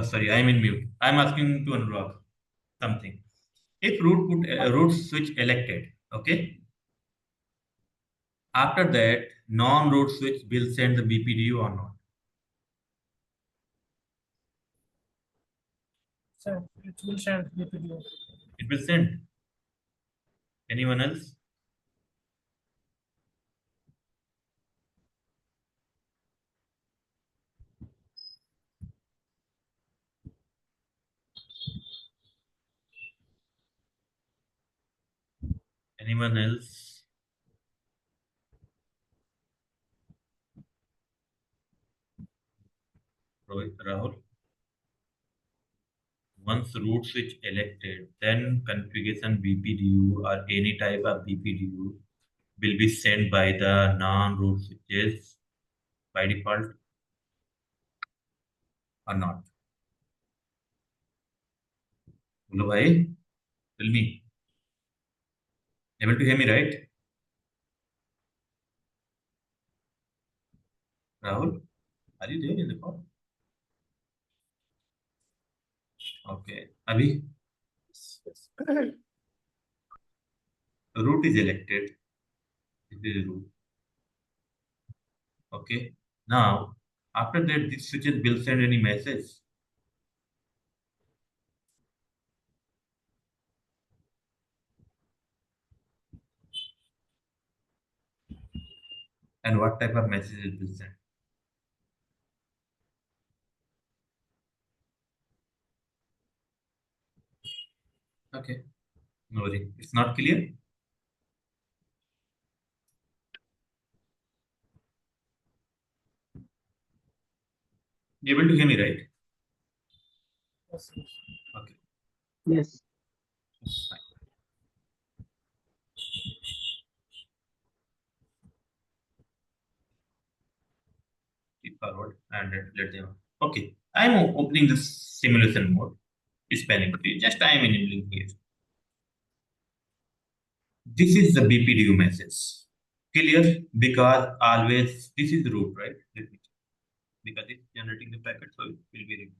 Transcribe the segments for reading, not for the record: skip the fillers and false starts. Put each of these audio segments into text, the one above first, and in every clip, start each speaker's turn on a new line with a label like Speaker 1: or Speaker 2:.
Speaker 1: Sorry, I'm in mute. I'm asking to Anurag something. If root switch elected, okay. After that, non-root switch will send the BPDU or not?
Speaker 2: Send. It will send BPDU.
Speaker 1: It will send. Anyone else? Anyone else? Rohit, Rahul? Once root switch elected, then configuration BPDU or any type of BPDU will be sent by the non-root switches by default or not? Bolo bhai, tell me. Able to hear me, right? Rahul, are you there in the call? Okay. Abhi, root is elected. This is root. Okay. Now, after that, this switches will send any message. And what type of message it will send? Okay. No worry. It's not clear? You able to hear me, right?
Speaker 2: Yes.
Speaker 1: Okay.
Speaker 3: Yes.
Speaker 1: Fine. Keep forward and let them. Okay. I'm opening the simulation mode. Spanning tree. Just I am enabling here. This is the BPDU message. Clear? Because always this is the root, right? Let me check. Because it's generating the packet, so it will be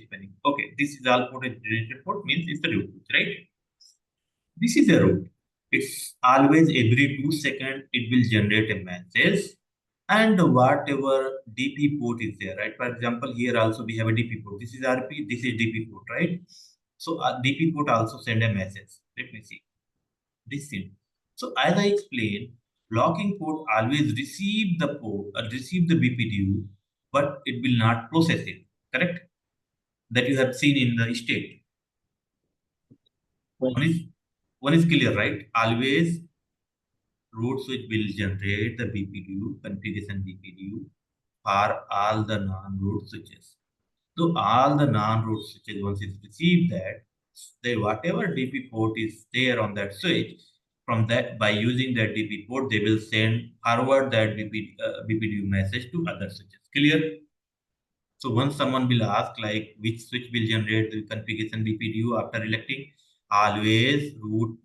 Speaker 1: spanning. Okay, this is output and generated port means it's the root, right? This is a root. It's always every 2 seconds it will generate a message and whatever DP port is there, right? For example, here also we have a DP port. This is RP, this is DP port, right? So DP port also send a message. Let me see. This thing. So as I explained, blocking port always receive the port, receive the BPDU, but it will not process it. Correct? That you have seen in the state.
Speaker 3: Right.
Speaker 1: One is clear, right? Always root switch will generate the BPDU, configuration BPDU for all the non-root switches. So all the non-root switches, once it receive that, they whatever DP port is there on that switch, from that by using that DP port, they will send forward that BPDU message to other switches. Clear? So once someone will ask like which switch will generate the configuration BPDU after electing, always root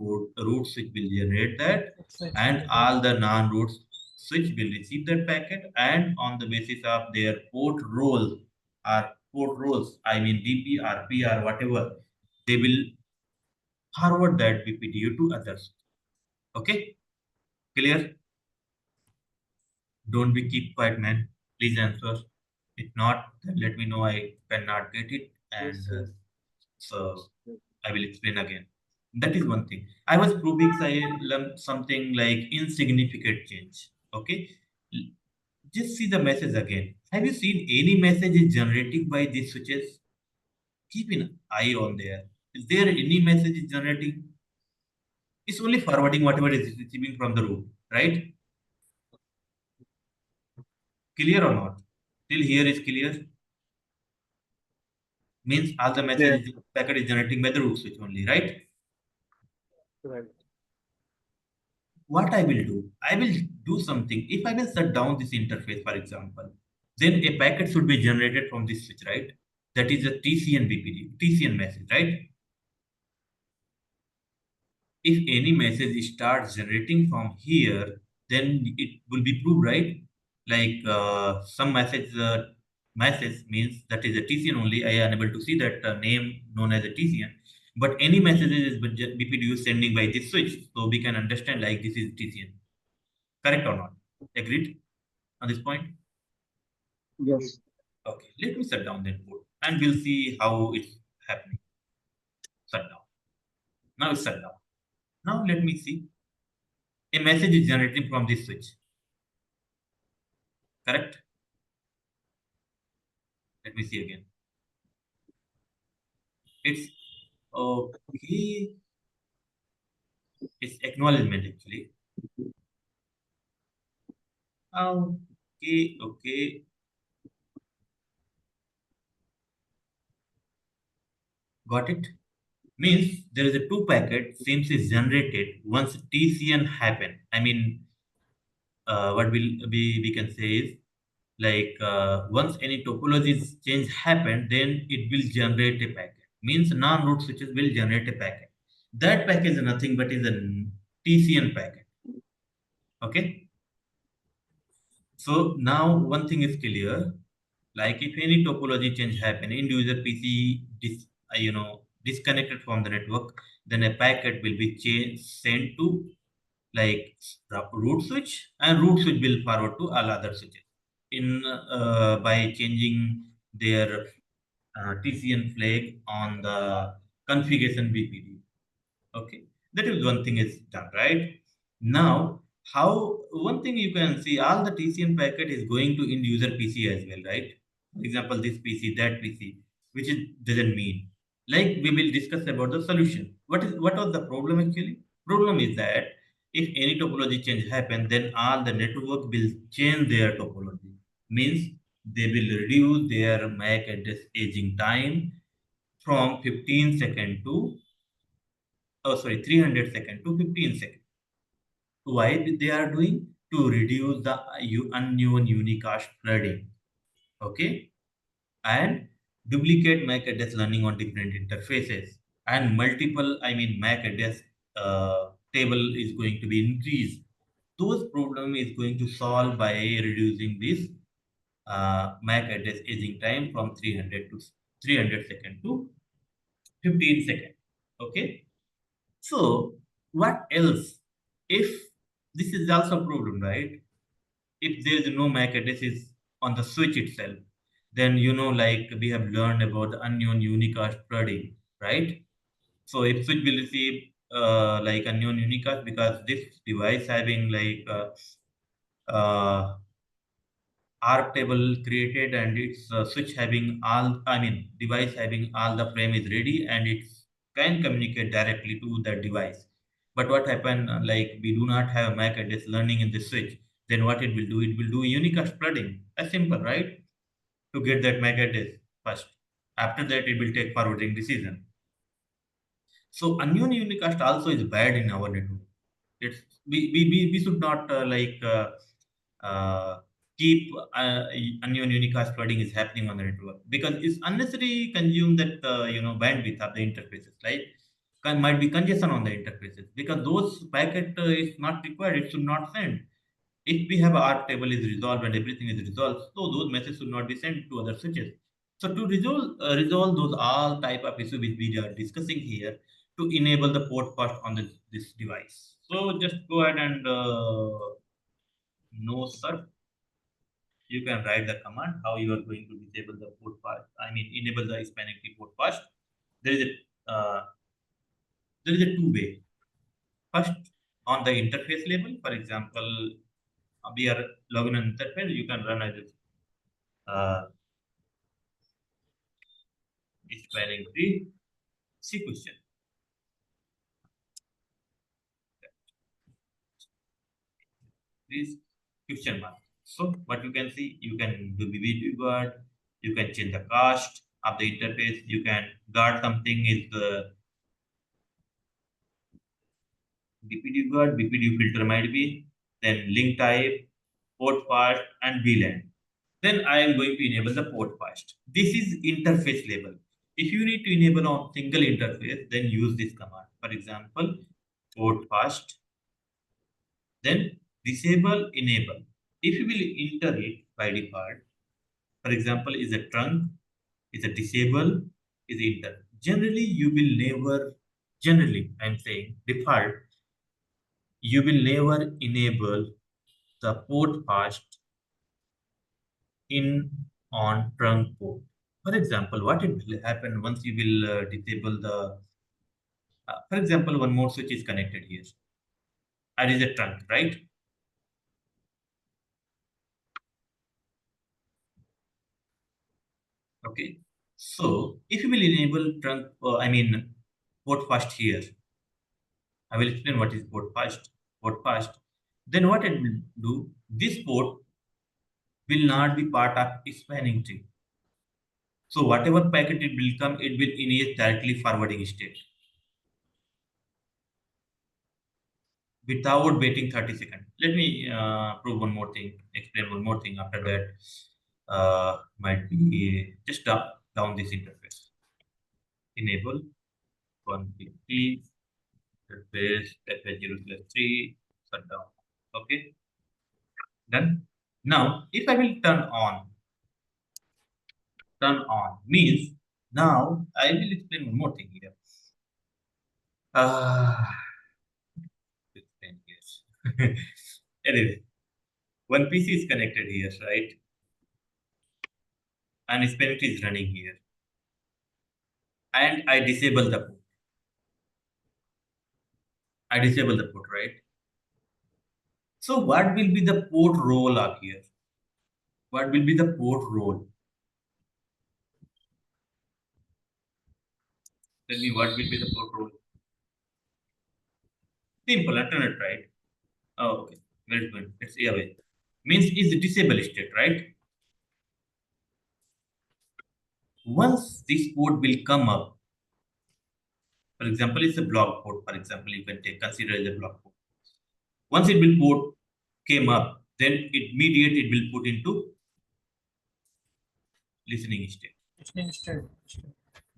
Speaker 1: switch will generate that, and all the non-root switch will receive that packet, and on the basis of their port roles, I mean DP, RP or whatever, they will forward that BPDU to others. Okay, clear? Don't be keep quiet, man. Please answer. If not, then let me know. I cannot get it, and so I will explain again. That is one thing. I was proving something like insignificant change. Okay, L- just see the message again. Have you seen any message is generating by these switches? Keep an eye on there. Is there any message is generating? It's only forwarding whatever is receiving from the root, right? Clear or not? Till here is clear. Means all the messages packet is generating by the root switch only, right?
Speaker 3: Right.
Speaker 1: What I will do? I will do something. If I will shut down this interface, for example, then a packet should be generated from this switch, right? That is a TCN BPD, TCN message, right? If any message starts generating from here, then it will be proved, right? Like some message message means that is a TCN only. I am unable to see that name known as a TCN. But any messages is BPDU sending by this switch. So we can understand like this is TCN. Correct or not? Agreed on this point?
Speaker 3: Yes.
Speaker 1: Okay, let me shut down the input and we'll see how it's happening. Shut down. Now it's shut down. Now let me see. A message is generating from this switch. Correct? Let me see again. It's okay. It's acknowledgement actually. Okay, okay. Got it? Means there is a two packet seems is generated once TCN happen. I mean, what will we can say is like once any topologies change happen, then it will generate a packet. Means non-root switches will generate a packet. That packet is nothing but is a TCN packet. Okay. So now one thing is clear. Like if any topology change happen, end user PC disconnected from the network, then a packet will be sent to like root switch, and root switch will forward to all other switches in by changing their TCN flag on the configuration BPD. Okay, that is one thing is done, right? Now, how one thing you can see all the TCN packet is going to end user PC as well, right? For example, this PC, that PC, which is doesn't mean. Like we will discuss about the solution. What was the problem actually? Problem is that if any topology change happen, then all the network will change their topology. Means they will reduce their MAC address aging time from 15 second to 300 second to 15 second. Why they are doing? To reduce the unknown unicast flooding. Okay, and duplicate MAC address learning on different interfaces, and multiple MAC address table is going to be increased. Those problem is going to solve by reducing this MAC address aging time from 300 second to 15 second. Okay. So, what else? If this is also a problem, right? If there is no MAC address is on the switch itself, then like we have learned about the unknown unicast flooding, right? So if switch will receive like unknown unicast because this device having like arc table created and its switch having all device having all the frame is ready and it can communicate directly to the device. But what happen like we do not have MAC address learning in the switch, then what it will do? It will do unicast flooding. That's simple, right? To get that MAC address first, after that it will take forwarding decision. So unknown unicast also is bad in our network. It's we should not uh, keep unknown unicast flooding is happening on the network because it's unnecessary consume that bandwidth of the interfaces, right? Might be congestion on the interfaces because those packet is not required. It should not send. If we have a arc table is resolved and everything is resolved, so those messages should not be sent to other switches. So to resolve those all type of issues which we are discussing here, to enable the port first on this device. So just go ahead and no sir, you can write the command how you are going to disable the port first. Enable the spanning tree port first. There is a two way. First on the interface level, for example, we are logging an interface. You can run as uh, spanning tree. See question. This question mark. So what you can see, you can do BBB guard, you can change the cast of the interface, you can guard something is the BPD guard, BPD filter might be, then link type, port fast, and VLAN. Then I am going to enable the port fast. This is interface level. If you need to enable on single interface, then use this command. For example, port fast, then disable enable. If you will enter it by default, For example, is a trunk, is a disable, is inter. Generally, you will never, generally, I'm saying default, you will never enable the port fast in on trunk port. For example, what it will happen once you will disable the, for example, one more switch is connected here. That is a trunk, right? Okay. So if you will enable trunk, port fast here, I will explain what is port fast. Port fast. Then what it will do, this port will not be part of spanning tree. So whatever packet it will come, it will in a directly forwarding state without waiting 30 seconds. Let me prove one more thing, explain one more thing after that. Might be just down this interface. Enable 150 interface FH0/3 shutdown. Okay, done. Now, if I will turn on means now I will explain one more thing here. Ah, explain here. Anyway, one PC is connected here, right? And Spirit is running here. And I disable the port. I disable the port, right? So what will be the port role up here? What will be the port role? Tell me what will be the port role? Simple, alternate, right? Oh, okay. Very good. It's away. Means is disable state, right? Once this port will come up, for example, it's a block port. For example, you can take consider as a block port. Once it will port came up, then immediate it will put into listening state,
Speaker 2: Listening state.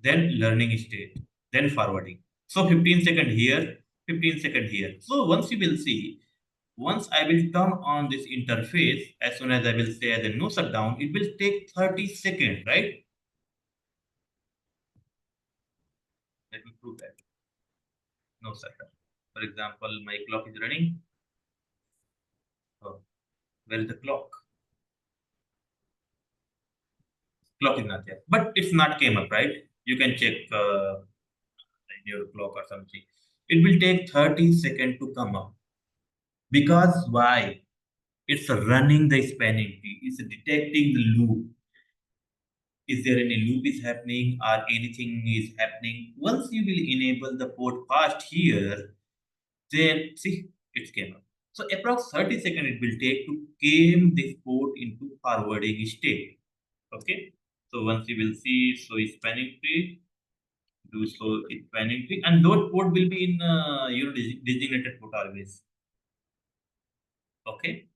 Speaker 1: then learning state, then forwarding. So 15-second here, 15-second here. So once you will see, once I will turn on this interface, as soon as I will say the no shutdown, it will take 30 seconds, right? Let me prove that. No shutdown. For example, my clock is running. Oh, where is the clock? Clock is not there, but it's not came up, right? You can check in your clock or something. It will take 30 seconds to come up. Because why? It's running the spanning tree. It's detecting the loop. Is there any loop is happening or anything is happening? Once you will enable the port fast here, then see it came up. So approx 30 seconds it will take to came this port into forwarding state. Okay. So once you will see, so spanning tree, do so spanning tree, and those port will be in designated port always. Okay.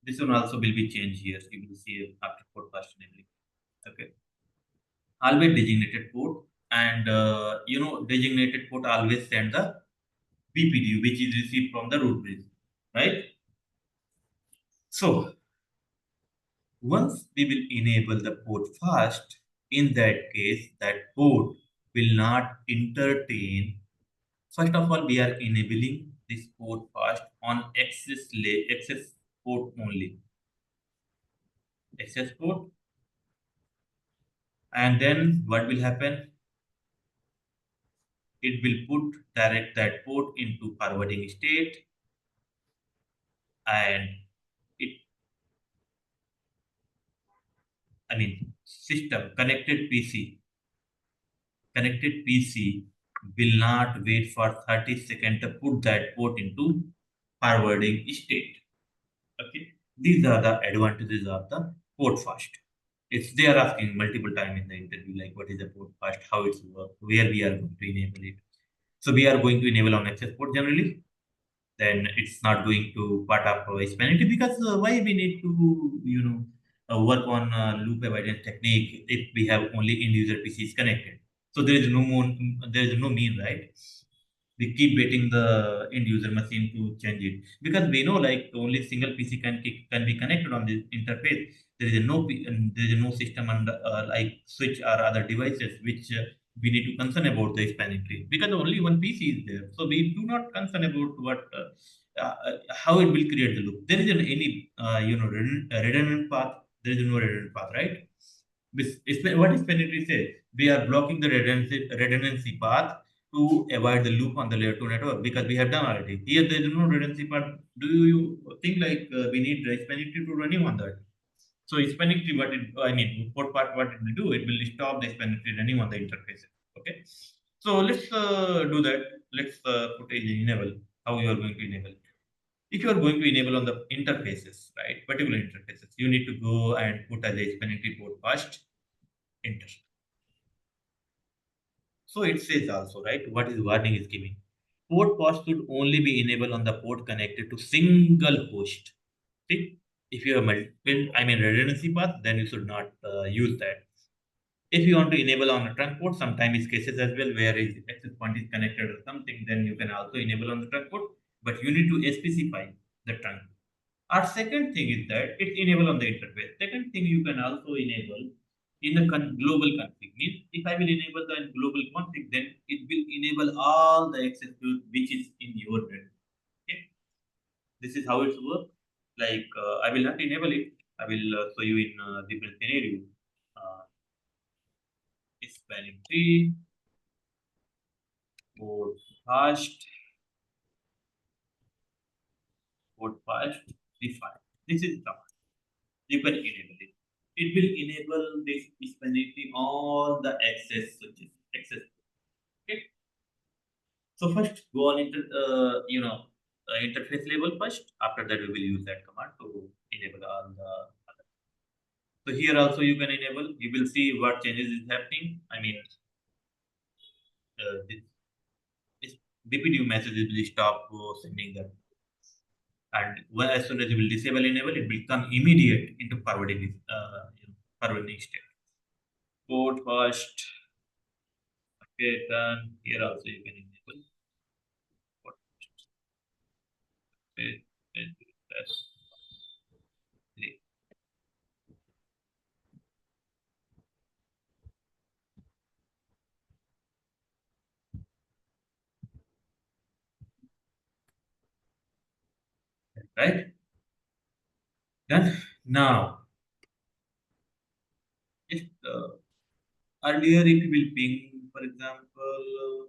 Speaker 1: This one also will be changed here. You will see after port fast enabling. Okay. Always designated port, and designated port always send the BPDU which is received from the root bridge, right? So once we will enable the port fast, in that case, that port will not entertain. First of all, we are enabling this port fast on access port only. Access port, and then what will happen? It will put direct that port into forwarding state, and it, system connected PC will not wait for 30 seconds to put that port into forwarding state. Okay, these are the advantages of the port fast. It's they are asking multiple time in the interview, like what is the port fast, how it's work, where we are going to enable it. So we are going to enable on access port generally. Then it's not going to part of our Hispanity because why we need to work on loop avoidance technique if we have only end user PCs connected. So there is no mean, right? We keep waiting the end user machine to change it because we know like only single PC can be connected on this interface. There is there is no system and like switch or other devices which we need to concern about the spanning tree because only one PC is there. So we do not concern about how it will create the loop. There isn't any redundant path. There is no redundant path, right? What is spanning tree says? We are blocking the redundancy path to avoid the loop on the layer 2 network because we have done already. Here there is no redundancy part. Do you think like we need the spanning tree to running on that? So spanning tree, port part, what it will do, it will stop the spanning tree running on the interfaces. Okay. So let's do that. Let's put a enable. How you are going to enable? If you are going to enable on the interfaces, right, particular interfaces, you need to go and put as a spanning tree port first. Enter. So it says also, right, what is warning is giving. Port pass should only be enabled on the port connected to single host. See, if you have multiple, redundancy path, then you should not use that. If you want to enable on a trunk port, sometimes it's cases as well where is access point is connected or something, then you can also enable on the trunk port, but you need to specify the trunk. Our second thing is that it's enable on the interface. Second thing you can also enable in the global config. Means if I will enable the global config, then it will enable all the access to which is in your network. Okay, this is how it works. Like I will not enable it. I will show you in different scenario. Uh, Spanning tree, port fast, port fast, define. This is the you can enable it. It will enable this dispensity all the access switches. Access. Okay. So first go on interface level first. After that we will use that command to enable all the other. So here also you can enable. You will see what changes is happening. This BPDU messages will stop sending them. And as soon as you will disable enable, it will come immediate into forwarding state. Port first. Okay, done. Here also you can enable port first. Okay, and that's it, right? Done. Now, if earlier if you will ping, for example,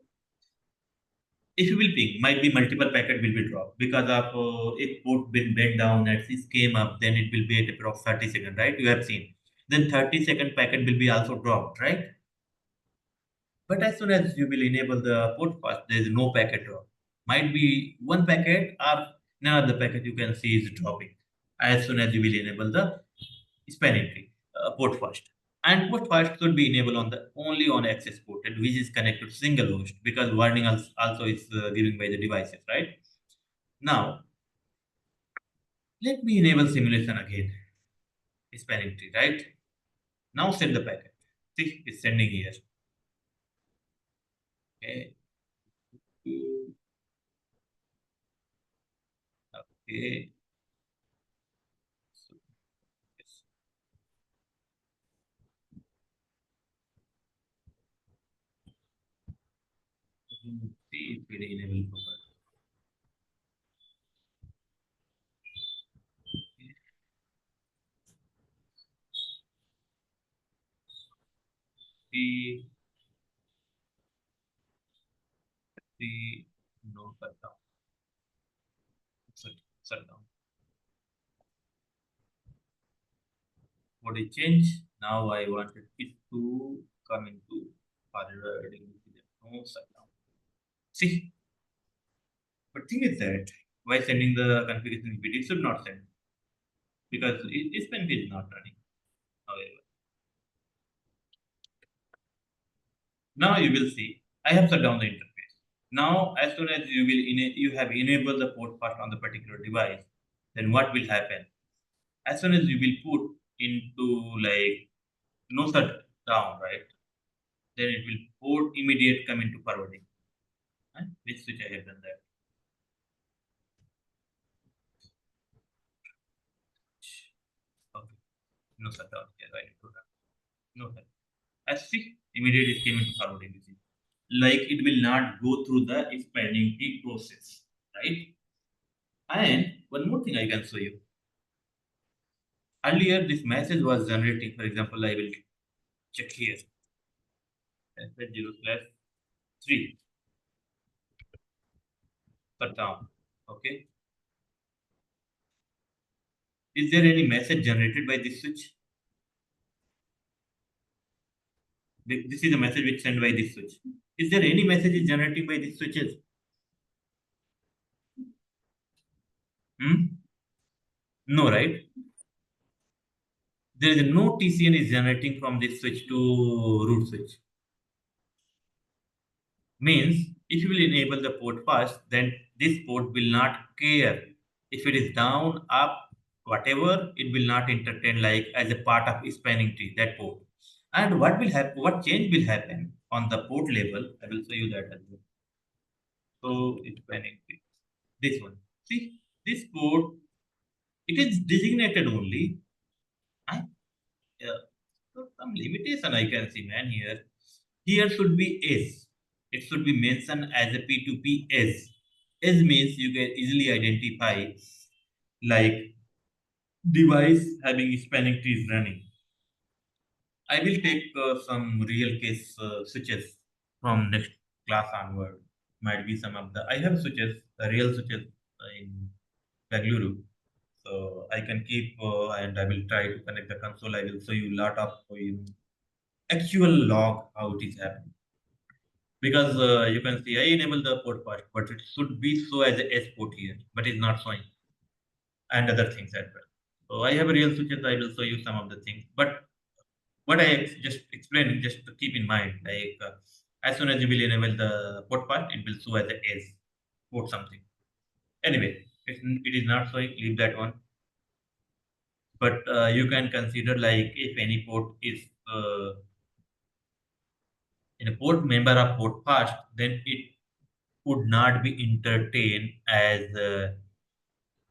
Speaker 1: if you will ping, might be multiple packet will be dropped because of if port been bent down and this came up, then it will be at approx 30 seconds, right? You have seen. Then 30-second packet will be also dropped, right? But as soon as you will enable the port fast, there is no packet drop. Might be one packet or none of the packet you can see is dropping. As soon as you will enable the span entry port fast. And port fast should be enabled on the only on access port, and which is connected to single host because warning also is given by the devices, right? Now let me enable simulation again. Span entry, right? Now send the packet. See, it's sending here. Okay. Okay. So, yes. See, it will enable profile. See, see, no shutdown. Shutdown. What is change? Now I wanted it to come into forwarding. No shutdown. See, but thing is that why sending the configuration video should not send because this pen is not running. However, now you will see I have shut down the interface. Now, as soon as you have enabled the port first on the particular device, then what will happen? As soon as you will put into like no shut down, right? Then it will port immediate come into forwarding. Which switch I have done that? Okay. No, sir. Yes, I need to run. No, sir. As see, immediately it came into forwarding machine. Like it will not go through the expanding the process, right? And one more thing I can show you. Earlier, this message was generating. For example, I will check here. Message 0/3 shut down. Okay. Is there any message generated by this switch? This is a message which sent by this switch. Is there any message generated by these switches? Hmm? No, right? There is no TCN is generating from this switch to root switch. Means if you will enable the port first, then this port will not care. If it is down, up, whatever, it will not entertain like as a part of spanning tree, that port. And what will happen, what change will happen on the port level, I will show you that as well. So it's spanning tree. This one. See, this port, it is designated only. I, so some limitation I can see, man, here. Here should be S. It should be mentioned as a P2P S. S means you can easily identify like device having spanning trees running. I will take some real case switches from next class onward. Might be some of the I have switches, real switches in Bengaluru. So I can keep and I will try to connect the console. I will show you a lot of actual log how it is happening. Because you can see I enable the port part, but it should be so as a S port here, but it's not showing, and other things as well. So I have a real switches. I will show you some of the things, but what I just explained, just to keep in mind, like as soon as you will enable the port part, it will show as a S port something. Anyway, it is not showing. Leave that one. But you can consider like if any port is in a port member of port fast, then it would not be entertained as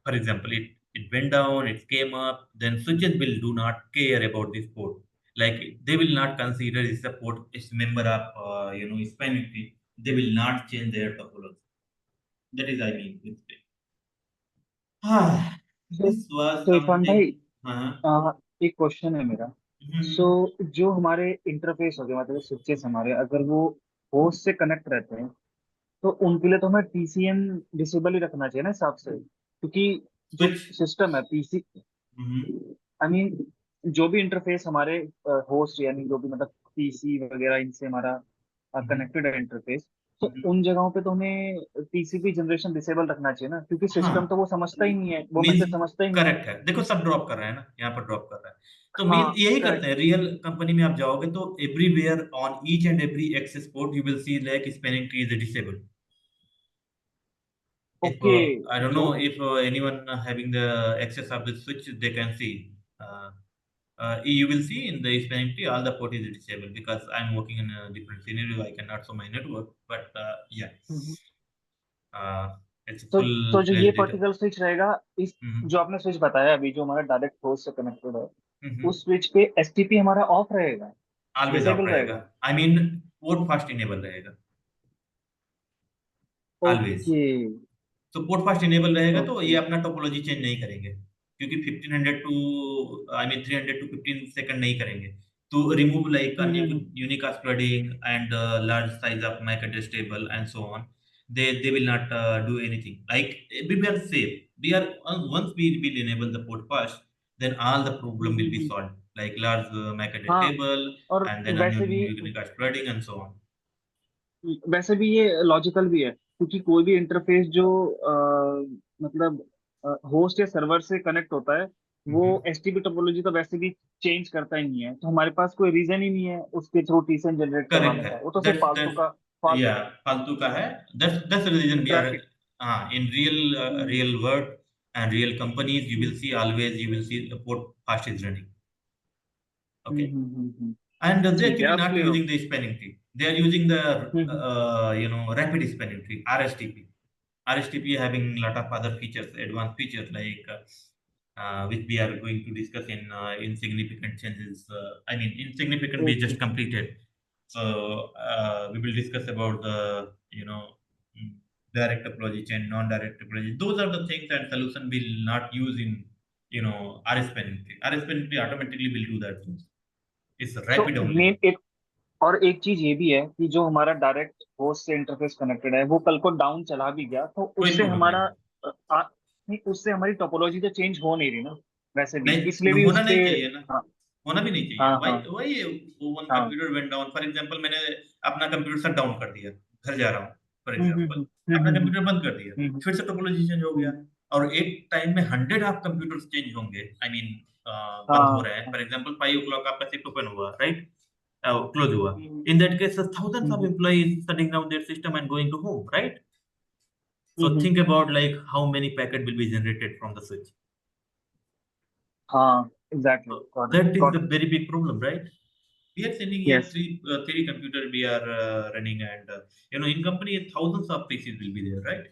Speaker 1: for example it went down, it came up, then switches will do not care about this port, like they will not consider this a port is member of spanning tree. They will not change their topology. That is I mean with it. Ah,
Speaker 3: तो
Speaker 1: this was
Speaker 3: तो इरफान भाई,
Speaker 1: something. uh,
Speaker 3: एक question है मेरा। सो
Speaker 1: mhm.
Speaker 3: जो हमारे interface हो गए, मतलब स्विचेस हमारे, अगर वो होस्ट से कनेक्ट रहते हैं, तो उनके लिए तो हमें टीसीएन डिसेबल ही रखना चाहिए ना हिसाब से, क्योंकि जो
Speaker 1: Switch.
Speaker 3: सिस्टम है पीसी,
Speaker 1: Mhm.
Speaker 3: आई मीन जो भी इंटरफेस हमारे होस्ट यानी जो भी मतलब पीसी वगैरह इनसे हमारा
Speaker 1: Mhm.
Speaker 3: कनेक्टेड है इंटरफेस, तो
Speaker 1: Mhm.
Speaker 3: उन जगहों पे तो हमें टीसीपी जनरेशन डिसेबल रखना चाहिए ना, क्योंकि सिस्टम तो
Speaker 1: हाँ,
Speaker 3: वो समझता ही नहीं है, वो
Speaker 1: मीन्स
Speaker 3: मैसेज समझता ही नहीं है।
Speaker 1: करेक्ट है। देखो सब ड्रॉप कर रहा है ना, यहाँ पर ड्रॉप कर रहा है। तो मीन
Speaker 3: हाँ,
Speaker 1: यही करते
Speaker 3: करेक्ट।
Speaker 1: हैं रियल कंपनी में आप जाओगे तो everywhere on each and every access port you will see like spanning tree is disabled. If
Speaker 3: okay.
Speaker 1: I don't
Speaker 3: तो
Speaker 1: know if anyone having the access of the switch, they can see. You will see in the spanning tree all the port is disabled because I'm working in a different scenario. I cannot show my network, but yeah,
Speaker 3: hmm,
Speaker 1: uh, it's a
Speaker 3: तो जो ये
Speaker 1: full-fledged data.
Speaker 3: Particular switch रहेगा, इस
Speaker 1: Mm-hmm.
Speaker 3: जो आपने switch बताया अभी, जो हमारा डायरेक्ट होस्ट से कनेक्टेड है,
Speaker 1: Mm-hmm.
Speaker 3: उस स्विच पे एसटीपी हमारा ऑफ रहेगा,
Speaker 1: ऑलवेज ऑफ
Speaker 3: डिसेबल
Speaker 1: रहेगा।
Speaker 3: रहेगा।
Speaker 1: I mean port fast enable रहेगा ऑलवेज।
Speaker 3: ओके।
Speaker 1: तो पोर्ट फास्ट इनेबल रहेगा तो
Speaker 3: ओके।
Speaker 1: ये अपना टोपोलॉजी चेंज नहीं करेंगे क्योंकि 1500 to I mean 300 to 15 second नहीं करेंगे to remove like a
Speaker 3: hmm.
Speaker 1: unique spreading and large size of MAC address table and so on. They will not do anything. Like we are safe. We are once we will enable the port first, then all the problem will be
Speaker 3: hmm.
Speaker 1: solved. Like large MAC address
Speaker 3: हाँ,
Speaker 1: table
Speaker 3: और
Speaker 1: and then
Speaker 3: वैसे भी
Speaker 1: unique spreading and so on.
Speaker 3: वैसे भी ये logical भी है, क्योंकि कोई भी इंटरफेस जो मतलब होस्ट या सर्वर से कनेक्ट होता है, वो
Speaker 1: Mhm.
Speaker 3: एचटीटीपी टोपोलॉजी तो वैसे भी चेंज करता ही नहीं है, तो हमारे पास कोई रीजन ही नहीं है उसके थ्रू टीसीएन जनरेट
Speaker 1: करेक्ट
Speaker 3: करवाने
Speaker 1: है।
Speaker 3: का, वो तो सिर्फ फालतू
Speaker 1: दैट्स
Speaker 3: का फाल,
Speaker 1: या फालतू का है। That's the reason we are
Speaker 3: traffic.
Speaker 1: In
Speaker 3: hmm.
Speaker 1: Real world and real companies you will
Speaker 3: hmm.
Speaker 1: See always you will see port fast is running.
Speaker 3: Hmm.
Speaker 1: Okay
Speaker 3: hmm.
Speaker 1: And they
Speaker 3: ठीक है,
Speaker 1: actually
Speaker 3: अब
Speaker 1: not
Speaker 3: clear हो
Speaker 1: using
Speaker 3: गया।
Speaker 1: The spanning tree. They are using the
Speaker 3: hmm,
Speaker 1: rapid span entry RSTP. RSTP having a lot of other features, advanced features like which we are going to discuss in insignificant changes. I mean, insignificant we
Speaker 3: okay
Speaker 1: just completed. So we will discuss about the mm, direct topology chain, non-direct topology. Those are the things and solution will not use in RSPN entry. RSPN entry automatically will do that things. It's
Speaker 3: तो
Speaker 1: rapid only.
Speaker 3: Main एक और एक चीज ये भी है कि जो हमारा डायरेक्ट होस्ट से इंटरफेस कनेक्टेड है वो कल को डाउन चला भी गया तो
Speaker 1: कोई
Speaker 3: उससे
Speaker 1: प्रॉब्लम नहीं
Speaker 3: हमारा
Speaker 1: है।
Speaker 3: नहीं, उससे हमारी टोपोलॉजी तो चेंज हो नहीं रही ना वैसे भी इसलिए
Speaker 1: नहीं
Speaker 3: भी
Speaker 1: होना
Speaker 3: उससे।
Speaker 1: नहीं चाहिए ना।
Speaker 3: हाँ
Speaker 1: होना भी नहीं चाहिए।
Speaker 3: हाँ
Speaker 1: वही
Speaker 3: हाँ
Speaker 1: वही वन
Speaker 3: हाँ।
Speaker 1: Computer went down for example, मैंने अपना कंप्यूटर शट डाउन कर दिया, घर जा रहा हूँ फॉर
Speaker 3: हम्म
Speaker 1: एग्जांपल,
Speaker 3: हम्म
Speaker 1: अपना
Speaker 3: हम्म
Speaker 1: कंप्यूटर बंद कर दिया,
Speaker 3: हम्म
Speaker 1: फिर से टोपोलॉजी चेंज हो गया,
Speaker 3: हम्म,
Speaker 1: और एक टाइम में 100 ऑफ कंप्यूटर्स चेंज होंगे, आई मीन बंद हो
Speaker 3: हाँ
Speaker 1: रहे हैं।
Speaker 3: हाँ,
Speaker 1: फॉर एग्जांपल 5 o'clock आपका शिफ्ट ओपन हुआ, राइट, क्लोज हुआ।
Speaker 3: Hmm
Speaker 1: in that case thousands of
Speaker 3: hmm
Speaker 1: employees shutting down their system and going to home, right? So
Speaker 3: hmm,
Speaker 1: think about like how many packet will be generated from the switch.
Speaker 3: हाँ exactly
Speaker 1: So
Speaker 3: got it
Speaker 1: that is
Speaker 3: got
Speaker 1: the
Speaker 3: it.
Speaker 1: very big problem, right? We are sitting here
Speaker 3: yes
Speaker 1: three computer we are running, and in company thousands of PCs will be there, right?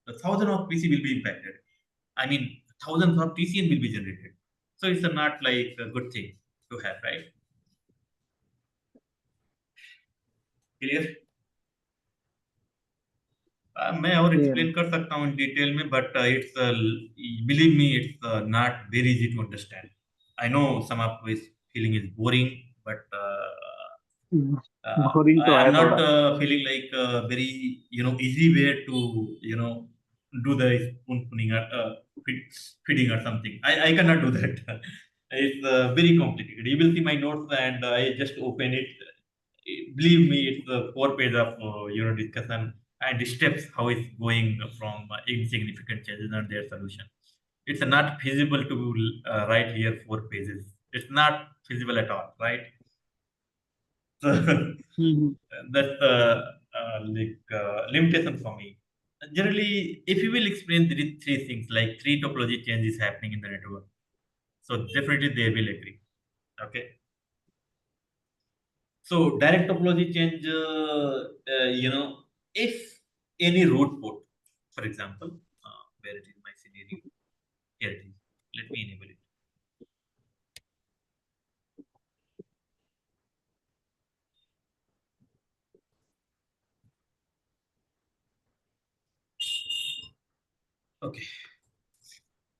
Speaker 1: The thousand of PC will be impacted. I mean, thousands of TCN will be generated. So it's not like a good thing to have, right? Clear? मैं और
Speaker 3: clear है।
Speaker 1: Explain कर सकता हूँ detail में, but it's believe me, it's not very easy to understand. I know some of this feeling is boring, but
Speaker 3: boring तो
Speaker 1: I am
Speaker 3: है
Speaker 1: not
Speaker 3: थोड़ा।
Speaker 1: feeling like a very easy way to do the spoon or feeding or something. I cannot do that. It's very complicated. You will see my notes, and I just open it. Believe me, it's a 4 page of discussion and steps how it's going from insignificant changes and their solution. It's not feasible to write here 4 pages. It's not feasible at all, right? So
Speaker 3: hmm,
Speaker 1: that's the limitation for me. Generally, if you will explain three things, like three topology changes happening in the network, so definitely they will agree. Okay. So direct topology change, if any root port, for example, where it is my scenario, here it is. Let me enable it. Okay.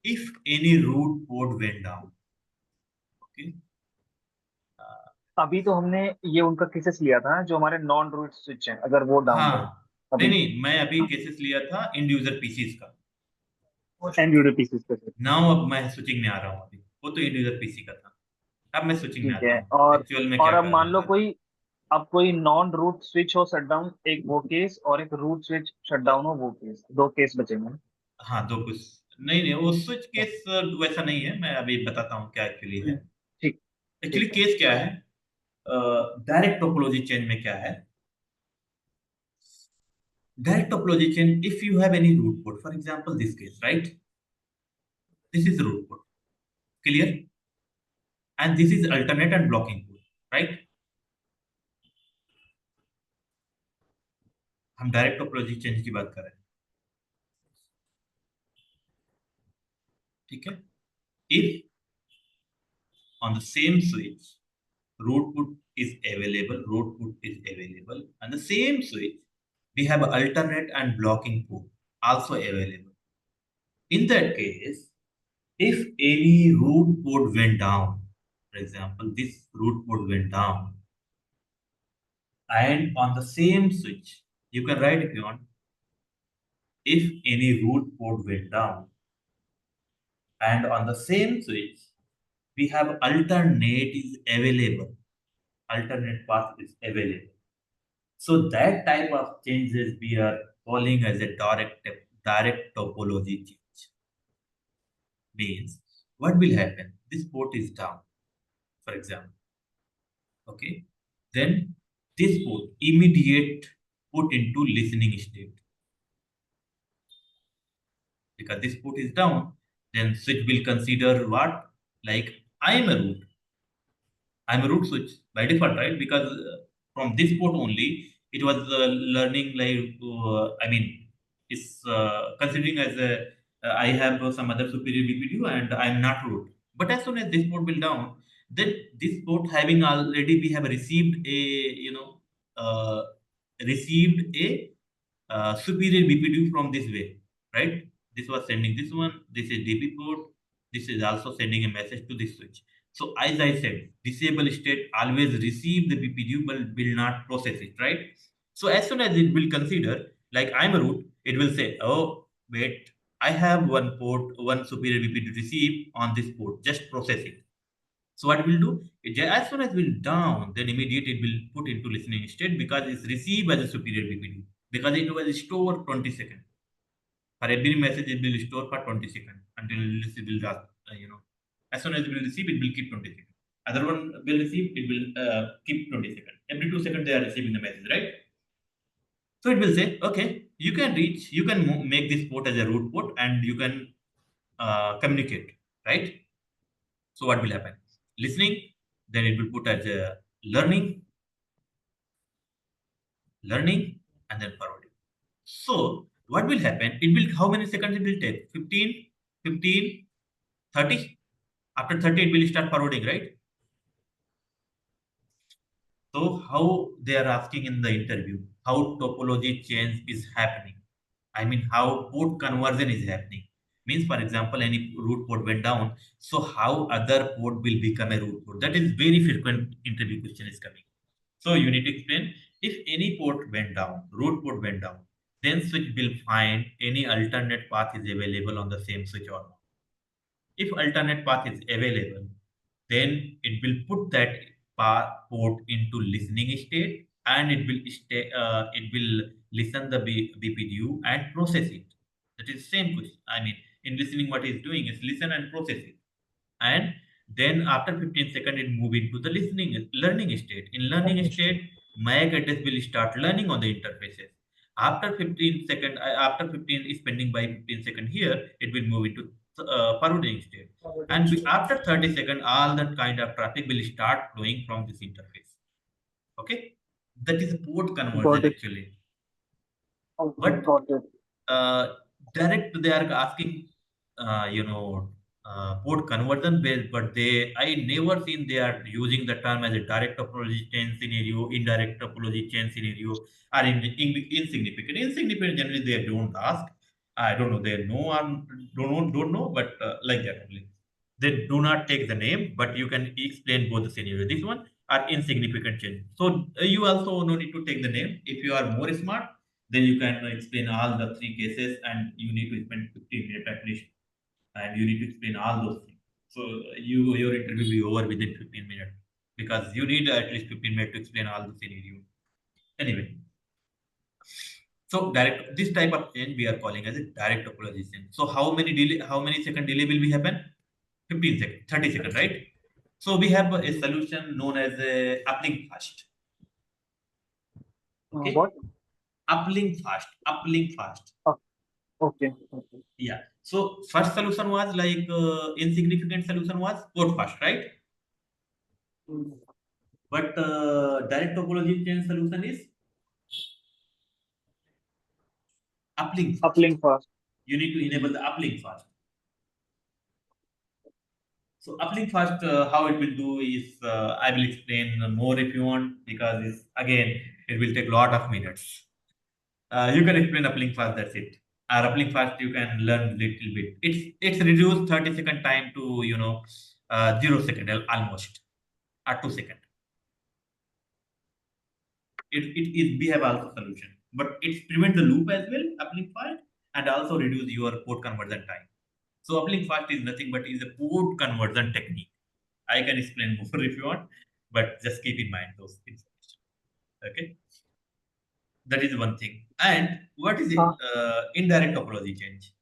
Speaker 1: If any root port went down, okay.
Speaker 3: अभी तो हमने ये उनका cases लिया था जो हमारे non root switch है अगर वो डाउन रहे
Speaker 1: हाँ, नहीं
Speaker 3: अभी।
Speaker 1: नहीं, मैं अभी केसेस लिया था इंड यूजर पीसीज का।
Speaker 3: एंड यूडर पीसीस पे से।
Speaker 1: नाउ अब मैं स्विचिंग में आ रहा हूँ। अभी वो तो इंड यूजर पीसी का था, अब मैं स्विचिंग में
Speaker 3: ठीक
Speaker 1: आता
Speaker 3: है
Speaker 1: हूँ
Speaker 3: और
Speaker 1: एक्चुअल में क्या
Speaker 3: अब
Speaker 1: कर
Speaker 3: मान
Speaker 1: रहा
Speaker 3: लो
Speaker 1: है।
Speaker 3: कोई अब कोई नॉन रूट स्विच हो शट डाउन एक वो केस और एक रूट स्विच शट डाउन हो वो केस दो केस बचेंगे।
Speaker 1: हाँ, दो कुछ, नहीं नहीं, वो स्विच केस वैसा नहीं है, मैं अभी बताता हूँ क्या एक्चुअली है।
Speaker 3: हम्म, ठीक
Speaker 1: एक्चुअली
Speaker 3: ठीक है।
Speaker 1: केस क्या है, डायरेक्ट टोपोलॉजी चेन में क्या है। Direct topology chain, if you have any root port, for example this case, right, this is root port, clear, and this is alternate and blocking port, right. हम direct topology change की बात कर रहे हैं, ठीक है। If on the same switch root put is available, root put is available, and the same switch we have alternate and blocking port also available. In that case, if any root port went down, for example, this root port went down, and on the same switch, you can write if you want, if any root port went down, and on the same switch, we have alternate is available, alternate path is available. So that type of changes we are calling as a direct topology change. Means what will happen? This port is down, for example. Okay. Then this port immediate put into listening state. Because this port is down, then switch will consider what? Like I am a root. I'm a root switch by default, right? Because from this port only, it was learning like, I mean, it's considering as a, I have some other superior BPDU and I'm not root. But as soon as this port will down, then this port having already, we have received a, uh, received a superior BPDU from this way, right? This was sending this one, this is DP port, this is also sending a message to this switch. So as I said, disable state always receive the BPDU but will not process it, right? So as soon as it will consider, like I'm a root, it will say, oh, wait, I have one port, one superior BPDU receive on this port, just process it. So what it will do, as soon as it will down, then immediately it will put into listening state because it's received as a superior BPDU because it was stored 20 seconds. For every message, it will store for 20 seconds until it will just, as soon as it will receive, it will keep 20 seconds. Other one will receive, it will keep 20 seconds. Every 2 seconds, they are receiving the message, right? So it will say, okay, you can reach, you can make this port as a root port and you can communicate, right? So what will happen? Listening, then it will put as a learning, and then forwarding. So what will happen? It will, how many seconds it will take? 15, 15, 30. After 30, it will start forwarding, right? So how they are asking in the interview, how topology change is happening. I mean, how port conversion is happening. Means, for example, any root port went down. So how other port will become a root port? That is very frequent interview question is coming. So you need to explain if any port went down, root port went down, then switch will find any alternate path is available on the same switch or not. If alternate path is available, then it will put that path port into listening state and it will listen the BPDU and process it. That is same question. I mean, in listening, what it's doing is listen and process it, and then after 15 seconds it move into the learning state. In learning
Speaker 2: Understood.
Speaker 1: state, MAC address will start learning on the interfaces. After 15 second, after 15 is pending by 15 second here, it will move into forwarding state,
Speaker 2: Forwarding
Speaker 1: and
Speaker 2: state.
Speaker 1: after 30 second all that kind of traffic will start flowing from this interface. Okay, that is port
Speaker 3: Got
Speaker 1: conversion
Speaker 3: it.
Speaker 1: actually.
Speaker 3: Okay,
Speaker 1: But
Speaker 3: got it.
Speaker 1: uh, direct they are asking, port conversion based, but they, I never seen they are using the term as a direct topology chain scenario, indirect topology chain scenario, or insignificant. Insignificant generally they don't ask. I don't know, they know or don't know, but like that only. They do not take the name, but you can explain both the scenario. This one are insignificant change. So you also no need to take the name. If you are more smart, then you can explain all the three cases and you need to spend 15 minutes at least, and you need to explain all those things. So your interview will be over within 15 minutes because you need at least 15 minutes to explain all the scenario. Anyway, so direct, this type of change we are calling as a direct topology change. So how many second delay will be happen? 15 seconds, 30 seconds,
Speaker 2: 30
Speaker 1: right?
Speaker 2: seconds.
Speaker 1: So we have a solution known as a uplink fast. Okay,
Speaker 3: What?
Speaker 1: uplink fast.
Speaker 3: Oh, okay. Okay.
Speaker 1: Yeah. So first solution was like insignificant solution was port fast, right?
Speaker 3: Mm,
Speaker 1: But direct topology change solution is uplink fast.
Speaker 3: Uplink fast.
Speaker 1: You need to enable
Speaker 3: Mm.
Speaker 1: the uplink fast. So uplink fast, how it will do is I will explain more if you want because it's, again it will take a lot of minutes. You can explain uplink fast. That's it. Or uplink fast, you can learn little bit. It's reduced 30-second time to 0 second almost, or 2 second. It is, we have also solution, but it prevent the loop as well, uplink fast, and also reduce your port conversion time. So uplink fast is nothing but is a port conversion technique. I can explain more if you want, but just keep in mind those things. Okay, that is one thing. And what is it?
Speaker 3: Ah,
Speaker 1: Indirect topology change.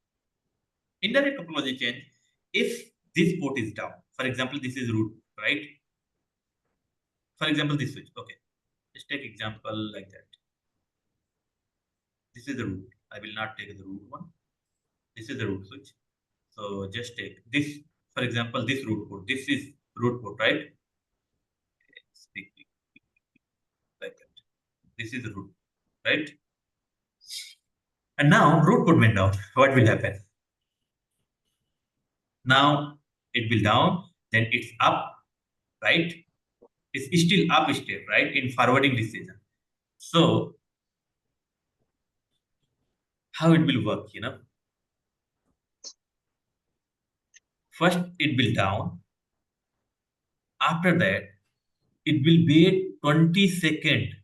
Speaker 1: Indirect topology change. If this port is down, for example, this is root, right? For example, this switch. Okay, let's take example like that. This is the root. I will not take the root one. This is the root switch. So just take this, for example, this root port. This is root port, right? Like that. This is the root, right? And now root port went down. What will happen? Now it will down, then it's up, right? It's still up step, right? In forwarding decision. So how it will work, First it will down. After that, it will wait 20 seconds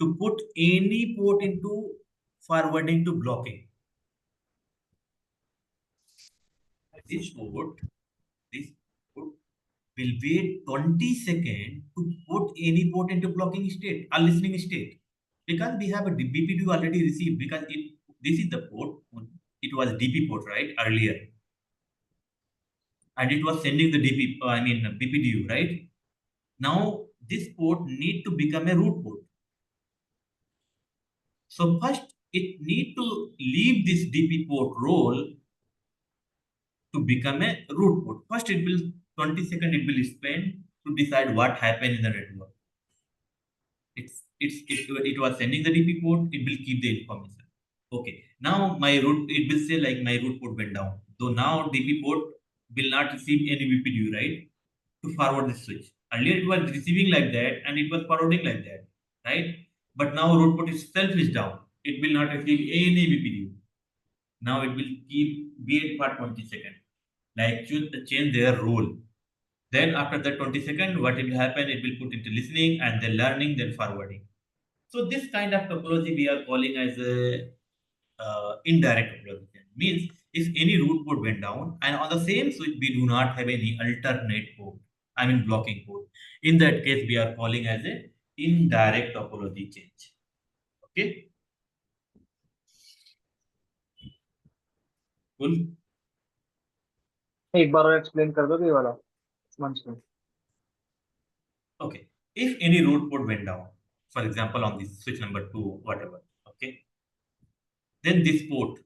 Speaker 1: to put any port into forwarding to blocking. This port will wait 20 seconds to put any port into blocking state or listening state. Because we have a BPDU already received, because this is the port, it was DP port, right, earlier. And it was sending the BPDU, right? Now this port need to become a root port. So first it need to leave this DP port role to become a root port. First it will 20 seconds it will spend to decide what happened in the network. It was sending the DP port, it will keep the information. Okay, now my root, it will say like my root port went down. So now DP port will not receive any BPDU, right? To forward the switch. Earlier it was receiving like that and it was forwarding like that, right? But now root port itself is down. It will not receive any BPDU. Now it will keep wait for 20 seconds. Like change their role. Then after that 20 seconds, what will happen? It will put into listening and then learning, then forwarding. So this kind of topology we are calling as a indirect topology. Means if any root port went down and on the same switch we do not have any alternate port, blocking port. In that case, we are calling as a indirect topology change. Okay, cool.
Speaker 3: एक बार और explain कर दो ये वाला मंच में.
Speaker 1: Okay, if any root port went down, for example, on this switch number 2, whatever, okay, then this port